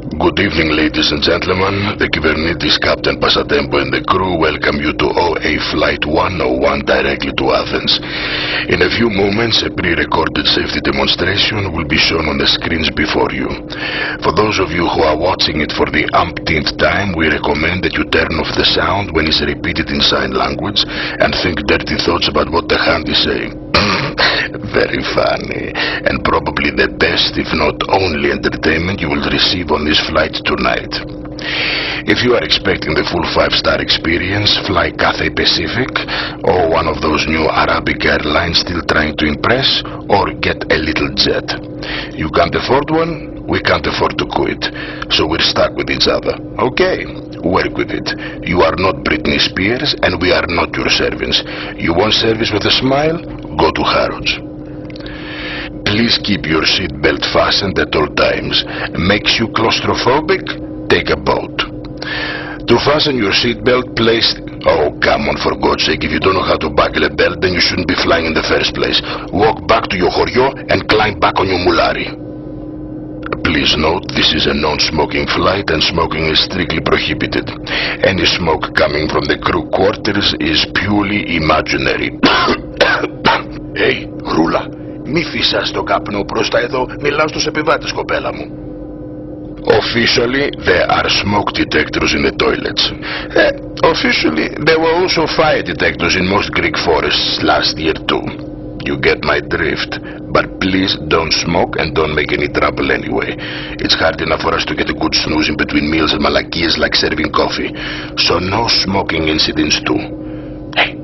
Good evening, ladies and gentlemen. The Kybernetes Captain Pasatempo and the crew welcome you to OA Flight 101 directly to Athens. In a few moments, a pre-recorded safety demonstration will be shown on the screens before you. For those of you who are watching it for the umpteenth time, we recommend that you turn off the sound when it's repeated in sign language and think dirty thoughts about what the hand is saying. Very funny, and probably the best, if not only, entertainment you will receive on this flight tonight. If you are expecting the full 5-star experience, fly Cathay Pacific or one of those new Arabic airlines still trying to impress, or get a little jet. You can't afford one, we can't afford to quit, so we're stuck with each other. Okay, work with it. You are not Britney Spears and we are not your servants. You want service with a smile? Go to Harrods. Please keep your seatbelt fastened at all times. Makes you claustrophobic? Take a boat. To fasten your seatbelt, place... Oh, come on, for God's sake, if you don't know how to buckle a belt, then you shouldn't be flying in the first place. Walk back to your choryo and climb back on your mulari. Please note, this is a non-smoking flight and smoking is strictly prohibited. Any smoke coming from the crew quarters is purely imaginary. Hey, Ρούλα, μη φυσάς το καπνό προς τα εδώ, μιλάω στους επιβάτες, κοπέλα μου. Officially, there are smoke detectors in the toilets. Officially, there were also fire detectors in most Greek forests last year too. You get my drift. But please don't smoke and don't make any trouble anyway. It's hard enough for us to get a good snooze in between meals and malakias like serving coffee. So no smoking incidents too. Hey,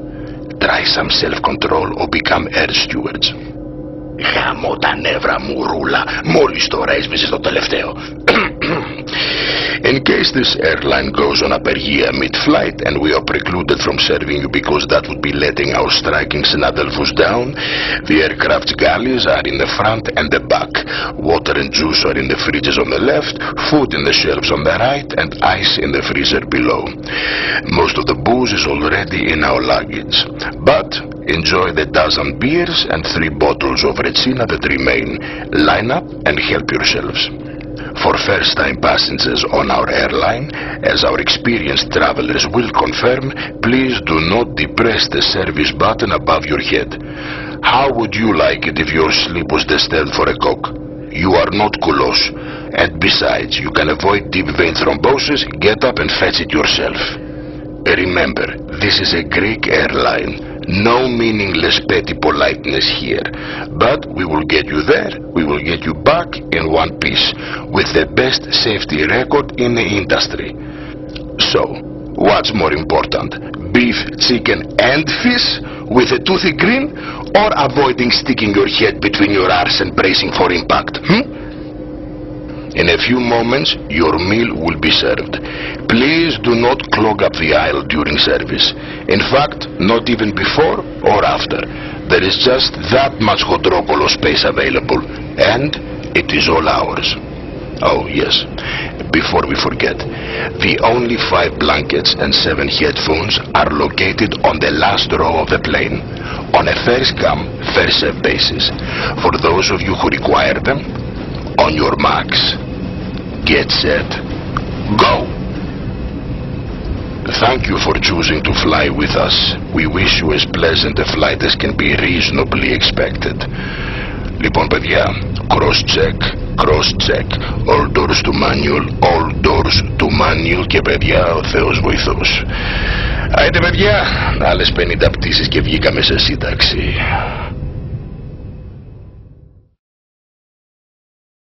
try some self-control or become air stewards. Γαμώ τα νεύρα μου, Ρούλα. Μόλις τώρα έσβησες το τελευταίο. In case this airline goes on a per year mid-flight and we are precluded from serving you because that would be letting our striking Sinadelphus down, the aircraft's galleys are in the front and the back. Water and juice are in the fridges on the left, food in the shelves on the right, and ice in the freezer below. Most of the booze is already in our luggage. But enjoy the dozen beers and 3 bottles of Retsina that remain. Line up and help yourselves. For first-time passengers on our airline, as our experienced travelers will confirm, please do not depress the service button above your head. How would you like it if your sleep was disturbed for a cock? You are not Koulos, and besides, you can avoid deep vein thrombosis. Get up and fetch it yourself. Remember, this is a Greek airline. No meaningless petty politeness here. But we will get you there, we will get you back in one piece, with the best safety record in the industry. So, what's more important? Beef, chicken and fish with a toothy grin, or avoiding sticking your head between your arse and bracing for impact? In a few moments, your meal will be served. Please do not clog up the aisle during service. In fact, not even before or after. There is just that much Hodropolo space available, and it is all ours. Oh yes, before we forget, the only 5 blankets and 7 headphones are located on the last row of the plane, on a first-come, first-served basis. For those of you who require them, on your marks, get set, go! Thank you for choosing to fly with us. We wish you as pleasant a flight as can be reasonably expected. Λοιπόν παιδιά, cross-check, all doors to manual και παιδιά ο Θεός βοηθός. Άιτε παιδιά, άλλες 50 πτήσεις και βγήκαμε σε σύνταξη.